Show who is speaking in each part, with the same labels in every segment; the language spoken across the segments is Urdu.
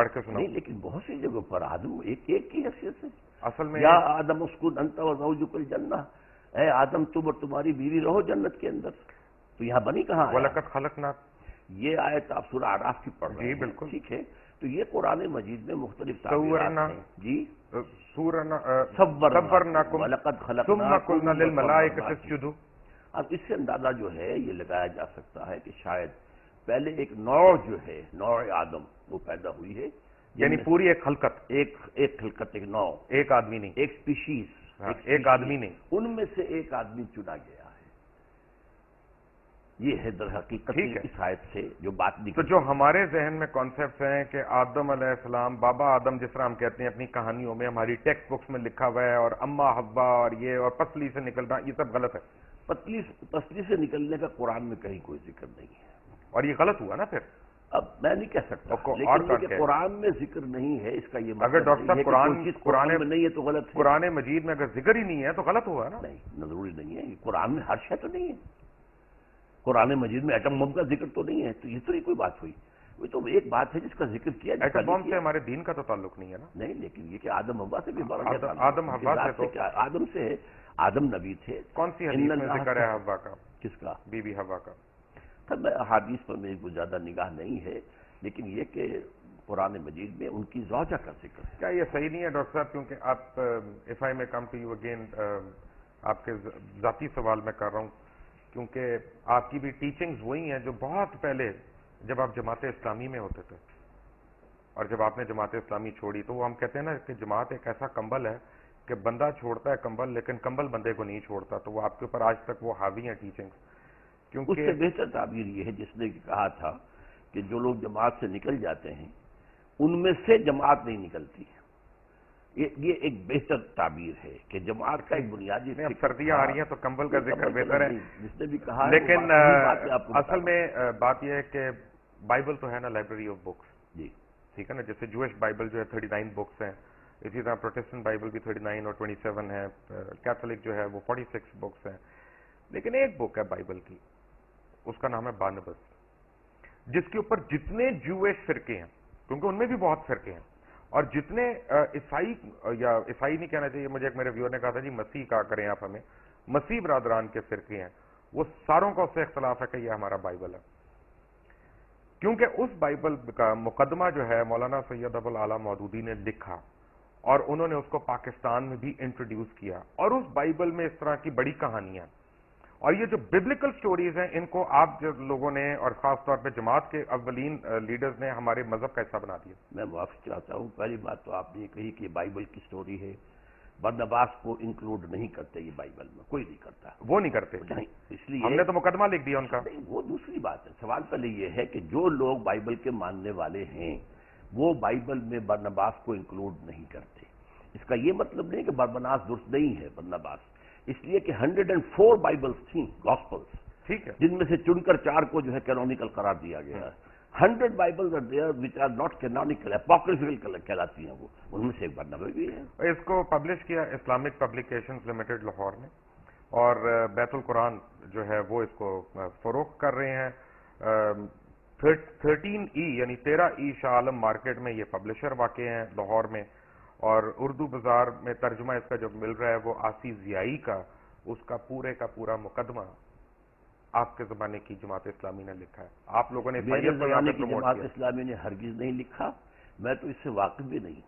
Speaker 1: پڑھ کے سناؤں؟
Speaker 2: نہیں، لیکن بہت سی جگہوں پر آدم ایک کی حیثیت سے،
Speaker 1: اصل میں
Speaker 2: یا آدم اسکن انت وزوجک الجنہ، اے آدم تم اور تمہاری بیوی رہو جنت کے اندر، تو یہاں بنی کہاں آیا؟
Speaker 1: وَلَقَدْ خَلَقْنَا،
Speaker 2: یہ آیت آپ سورہ اعراف کی پڑھ رہے ہیں،
Speaker 1: جی بالکل،
Speaker 2: ٹھیک ہے، تو یہ قرآن مجید میں مختلف تعبیرات ہیں، جی،
Speaker 1: صَوَّرْنَاكُمْ
Speaker 2: وَلَقَدْ
Speaker 1: ثُمَّ
Speaker 2: خَلَقْنَاكُمْ
Speaker 1: قُلْنَا لِلْمَلَائِكَةِ اسْجُدُوا۔
Speaker 2: اب اس سے اندازہ جو ہے یہ لگایا جا سکتا ہے کہ شاید پہلے ایک نوع جو ہے، نوع آدم وہ پیدا ہوئی ہے،
Speaker 1: یعنی پوری ایک خلقت،
Speaker 2: ایک خلقت، ایک نوع،
Speaker 1: ایک آدمی نہیں،
Speaker 2: ایک سپیشیز،
Speaker 1: ایک آدمی نہیں،
Speaker 2: ان میں سے ایک آدمی چنا گیا ہے۔ یہ ہے در حقیقت اس آیت سے جو بات نکلی۔
Speaker 1: تو جو ہمارے ذہن میں کانسیپٹس ہیں کہ آدم علیہ السلام، بابا آدم جس طرح ہم کہتے ہیں اپنی کہانیوں میں، ہماری ٹیکسٹ بکس میں لکھا ہوا ہے، اور اما حوا اور یہ اور پسلی سے نکلنا، یہ سب غلط ہے۔
Speaker 2: پسلی سے نکلنے کا قرآن میں کہیں کوئی ذکر نہیں ہے،
Speaker 1: اور یہ غلط ہوا نا پھر؟
Speaker 2: اب میں نہیں کہہ سکتا،
Speaker 1: اور
Speaker 2: لیکن قرآن میں ذکر نہیں ہے، اس کا یہ مطلب
Speaker 1: اگر ڈاکٹر صاحب
Speaker 2: قرآن میں نہیں ہے تو غلط ہے۔
Speaker 1: قرآن مجید میں اگر ذکر ہی نہیں ہے تو غلط ہوا نا؟
Speaker 2: نہیں، ضروری نہیں ہے، قرآن میں ہر شے تو نہیں ہے، قرآن مجید میں ایٹم بم کا ذکر تو نہیں ہے، تو یہ تو کوئی بات ہوئی، وہ تو ایک بات ہے جس کا ذکر کیا۔
Speaker 1: ایٹم بم سے ہمارے دین کا تو تعلق نہیں ہے نا؟
Speaker 2: نہیں، لیکن یہ کہ آدم حوا سے بھی بڑا
Speaker 1: آدم حوا سے تو
Speaker 2: آدم سے ہے، آدم نبی تھے۔
Speaker 1: کون سی حدیث میں ذکر ہے حوا کا؟
Speaker 2: کس کا؟
Speaker 1: بی بی حوا کا۔
Speaker 2: میں احادیث پر میری کوئی زیادہ نگاہ نہیں ہے، لیکن یہ کہ قرآن مجید میں ان کی زوجہ کا ذکر ہے۔
Speaker 1: کیا یہ صحیح نہیں ہے ڈاکٹر صاحب؟ کیونکہ آپ اف آئی میں کم ٹو یو اگین، آپ کے ذاتی سوال میں کر رہا ہوں، کیونکہ آپ کی بھی ٹیچنگز وہی ہیں جو بہت پہلے جب آپ جماعت اسلامی میں ہوتے تھے، اور جب آپ نے جماعت اسلامی چھوڑی تو وہ ہم کہتے ہیں نا کہ جماعت ایک ایسا کمبل ہے کہ بندہ چھوڑتا ہے کمبل، لیکن کمبل بندے کو نہیں چھوڑتا، تو وہ آپ کے اوپر آج تک وہ حاوی ہیں ٹیچنگز۔
Speaker 2: اس سے بہتر تعبیر یہ ہے جس نے کہا تھا کہ جو لوگ جماعت سے نکل جاتے ہیں ان میں سے جماعت نہیں نکلتی، یہ ایک بہتر تعبیر ہے کہ جماعت کا ایک بنیادی
Speaker 1: سردیاں آ رہی ہیں تو کمبل کا ذکر بہتر ہے،
Speaker 2: جس نے بھی کہا،
Speaker 1: لیکن اصل میں بات یہ ہے کہ بائبل تو ہے نا لائبریری آف بکس،
Speaker 2: جی
Speaker 1: ٹھیک ہے نا، جیسے جوش بائبل جو ہے 39 بکس ہیں، اسی طرح پروٹسٹنٹ بائبل بھی 39 اور 27 ہے، کیتھولک جو ہے وہ 46 بکس ہیں، لیکن ایک بک ہے بائبل کی، اس کا نام ہے بارنبس، جس کے اوپر جتنے جوش فرقے ہیں، کیونکہ ان میں بھی بہت فرقے ہیں، اور جتنے عیسائی، یا عیسائی نہیں کہنا چاہیے، مجھے ایک میرے ویور نے کہا تھا جی مسیح کہا کریں آپ ہمیں، مسیح برادران کے فرقے ہیں، وہ ساروں کا اس سے اختلاف ہے کہ یہ ہمارا بائبل ہے، کیونکہ اس بائبل کا مقدمہ جو ہے مولانا سید ابو الاعلیٰ مودودی نے لکھا، اور انہوں نے اس کو پاکستان میں بھی انٹروڈیوس کیا، اور اس بائبل میں اس طرح کی بڑی کہانیاں، اور یہ جو ببلیکل سٹوریز ہیں ان کو آپ جو لوگوں نے، اور خاص طور پہ جماعت کے اولین لیڈرز نے ہمارے مذہب کا حصہ بنا دیا۔
Speaker 2: میں معافی چاہتا ہوں، پہلی بات تو آپ نے یہ کہی کہ یہ بائبل کی سٹوری ہے، برنباس کو انکلوڈ نہیں کرتے، یہ بائبل میں کوئی نہیں کرتا،
Speaker 1: وہ نہیں کرتے،
Speaker 2: نہیں، اس لیے
Speaker 1: ہم نے تو مقدمہ لکھ دیا ان کا۔
Speaker 2: نہیں، وہ دوسری بات ہے، سوال پہلے یہ ہے کہ جو لوگ بائبل کے ماننے والے ہیں وہ بائبل میں برنباس کو انکلوڈ نہیں کرتے، اس کا یہ مطلب نہیں کہ برنباس درست نہیں ہے، برنباس اس لیے کہ 104 بائبلز تھیں، گاسپلز،
Speaker 1: ٹھیک ہے،
Speaker 2: جن میں سے چن کر 4 کو جو ہے کینونیکل قرار دیا گیا ہے، 100 bibles are there which are not canonical، apocryphal کہلاتی ہیں، وہ ان میں سے ایک برنبا بھی ہے۔
Speaker 1: اس کو پبلش کیا اسلامک پبلیکیشنز لمیٹڈ لاہور نے، اور بیت القرآن جو ہے وہ اس کو فروخت کر رہے ہیں، 13E یعنی 13E شاہ عالم مارکیٹ میں یہ پبلشر واقع ہیں لاہور میں، اور اردو بازار میں ترجمہ اس کا جو مل رہا ہے وہ آسی ضیائی کا، اس کا پورا مقدمہ آپ کے زمانے کی جماعت اسلامی نے لکھا ہے، آپ لوگوں نے
Speaker 2: میرے زمانے کی جماعت اسلامی نے ہرگز نہیں لکھا، میں تو اس سے واقف بھی نہیں،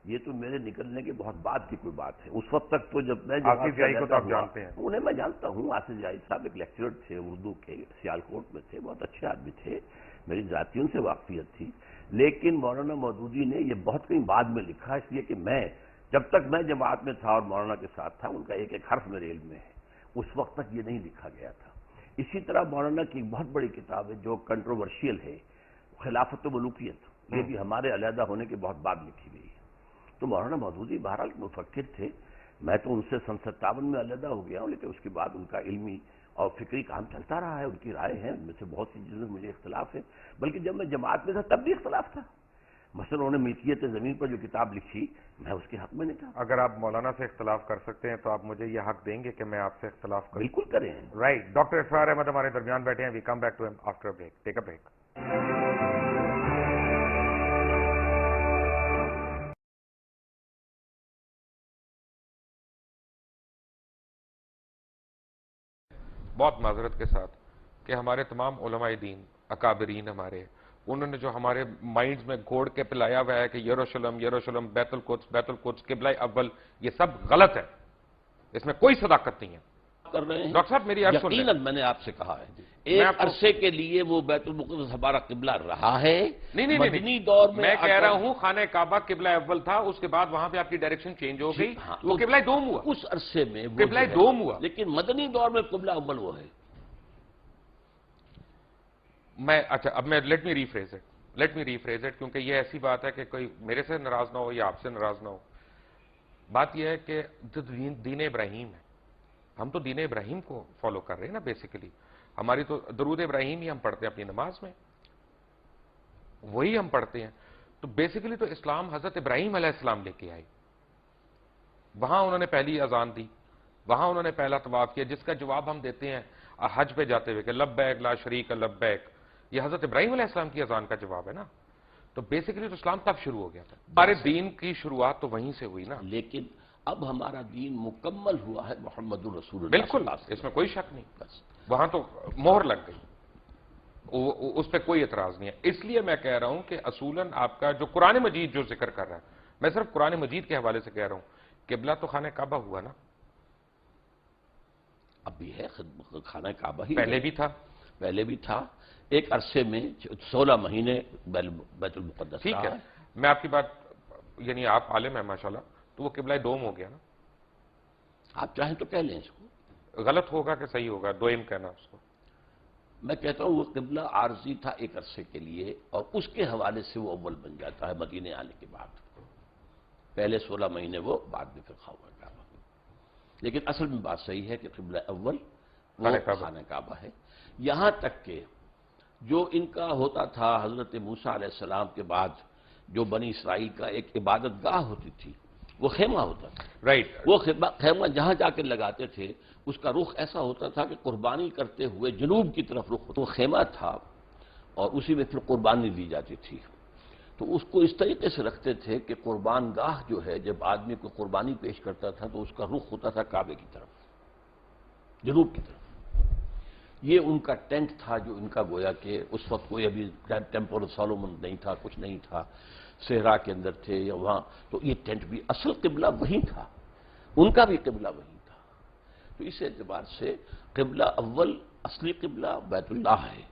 Speaker 2: یہ تو میرے نکلنے کے بہت بعد کی کوئی بات ہے، اس وقت تک تو جب میں
Speaker 1: آصف ضیائی کو تو آپ جانتے ہیں،
Speaker 2: انہیں میں جانتا ہوں، آصف ضیائی صاحب ایک لیکچرر تھے اردو کے، سیالکوٹ میں تھے، بہت اچھے آدمی تھے، میری ذاتی ان سے واقفیت تھی، لیکن مولانا مودودی نے یہ بہت کہیں بعد میں لکھا، اس لیے کہ میں جب تک میں جماعت میں تھا اور مولانا کے ساتھ تھا ان کا ایک ایک حرف میرے علم میں ہے، اس وقت تک یہ نہیں لکھا گیا تھا۔ اسی طرح مولانا کی ایک بہت بڑی کتاب ہے جو کنٹروورشیل ہے، خلافت و ملوکیت، یہ بھی ہمارے علیحدہ ہونے کے بہت بعد لکھی گئی ہے۔ تو مولانا مودودی بہرحال مفکر تھے، میں تو ان سے سن 57 میں علیحدہ ہو گیا ہوں، لیکن اس کے بعد ان کا علمی اور فکری کام چلتا رہا ہے، ان کی رائے ہیں، ان میں سے بہت سی چیزیں مجھے اختلاف ہے، بلکہ جب میں جماعت میں تھا تب بھی اختلاف تھا، مثلا انہوں نے ملکیت زمین پر جو کتاب لکھی میں اس کے حق میں نہیں تھا۔
Speaker 1: اگر آپ مولانا سے اختلاف کر سکتے ہیں تو آپ مجھے یہ حق دیں گے کہ میں آپ سے اختلاف کروں؟
Speaker 2: بالکل کریں۔
Speaker 1: رائٹ، ڈاکٹر اسرار احمد ہمارے درمیان بیٹھے ہیں، وی کم بیک ٹو ہم after a break, take a break. بہت معذرت کے ساتھ کہ ہمارے تمام علماء دین اکابرین ہمارے انہوں نے جو ہمارے مائنڈز میں گھوڑ کے پلایا ہوا ہے کہ یروشلم بیت القدس قبلہ اول، یہ سب غلط ہے، اس میں کوئی صداقت نہیں ہے
Speaker 3: کر رہے ہیں
Speaker 1: ڈاکٹر صاحب میری عرض سن لیں۔
Speaker 3: یقیناً میں نے آپ سے کہا ہے ایک عرصے کے لیے وہ بیت المقدس ہمارا قبلہ رہا ہے۔
Speaker 1: نہیں
Speaker 3: مدنی دور
Speaker 1: میں کہہ رہا ہوں خانہ کعبہ قبلہ اول تھا، اس کے بعد وہاں پہ آپ کی ڈائریکشن چینج ہو گئی، وہ قبلہ دوم ہوا،
Speaker 3: اس عرصے میں
Speaker 1: قبلہ دوم ہوا۔
Speaker 3: لیکن مدنی دور میں قبلہ اول وہ ہے۔
Speaker 1: اچھا اب میں لیٹ می ریفریز اٹ کیونکہ یہ ایسی بات ہے کہ کوئی میرے سے ناراض نہ ہو یا آپ سے ناراض نہ ہو۔ بات یہ ہے کہ دین ابراہیم ہے، ہم تو دین ابراہیم کو فالو کر رہے ہیں نا بیسیکلی، ہماری تو درود ابراہیم ہی ہم پڑھتے ہیں اپنی نماز میں، وہی ہم پڑھتے ہیں۔ تو بیسیکلی تو اسلام حضرت ابراہیم علیہ السلام لے کے آئی، وہاں انہوں نے پہلی اذان دی، وہاں انہوں نے پہلا طواف کیا، جس کا جواب ہم دیتے ہیں حج پہ جاتے ہوئے کہ لبیک لا شریک لبیک، یہ حضرت ابراہیم علیہ السلام کی اذان کا جواب ہے نا۔ تو بیسیکلی تو اسلام تب شروع ہو گیا تھا، ہمارے دین کی شروعات تو وہیں سے ہوئی نا۔
Speaker 3: لیکن اب ہمارا دین مکمل ہوا ہے محمد الرسول اللہ
Speaker 1: بالکل، اس میں کوئی شک نہیں، وہاں تو مہر لگ گئی، اس پہ کوئی اعتراض نہیں ہے۔ اس لیے میں کہہ رہا ہوں کہ اصولاً آپ کا جو قرآن مجید جو ذکر کر رہا ہے، میں صرف قرآن مجید کے حوالے سے کہہ رہا ہوں، قبلہ تو خانہ کعبہ ہوا نا،
Speaker 3: اب بھی ہے خانہ کعبہ ہی پہلے بھی تھا ایک عرصے میں 16 مہینے بیت المقدس
Speaker 1: ٹھیک ہے۔ میں آپ کی بات یعنی آپ عالم ہیں ماشاءاللہ، تو وہ قبلہ دوم ہو گیا نا،
Speaker 3: آپ چاہیں تو کہہ لیں اس کو،
Speaker 1: غلط ہوگا کہ صحیح ہوگا دوئم کہنا اس کو؟
Speaker 3: میں کہتا ہوں وہ قبلہ عارضی تھا ایک عرصے کے لیے، اور اس کے حوالے سے وہ اول بن جاتا ہے مدینے آنے کے بعد، پہلے 16 مہینے وہ بعد میں پھر خواہ کعبہ، لیکن اصل میں بات صحیح ہے کہ قبلہ اول وہ خانہ کعبہ ہے۔ یہاں تک کہ جو ان کا ہوتا تھا حضرت موسیٰ علیہ السلام کے بعد جو بنی اسرائیل کا ایک عبادت گاہ ہوتی تھی، وہ خیمہ ہوتا تھا،
Speaker 1: رائٹ،
Speaker 3: وہ خیمہ جہاں جا کے لگاتے تھے اس کا رخ ایسا ہوتا تھا کہ قربانی کرتے ہوئے جنوب کی طرف رخ ہوتا، وہ خیمہ تھا اور اسی میں پھر قربانی دی جاتی تھی۔ تو اس کو اس طریقے سے رکھتے تھے کہ قربان گاہ جو ہے جب آدمی کو قربانی پیش کرتا تھا تو اس کا رخ ہوتا تھا کعبے کی طرف، جنوب کی طرف۔ یہ ان کا ٹینٹ تھا جو ان کا گویا کہ اس وقت کوئی ابھی ٹیمپل سولومن نہیں تھا، کچھ نہیں تھا، صحرا کے اندر تھے یا وہاں، تو یہ ٹینٹ بھی اصل قبلہ وہی تھا، ان کا بھی قبلہ وہی تھا۔ تو اس اعتبار سے قبلہ اول اصلی قبلہ بیت اللہ ہے۔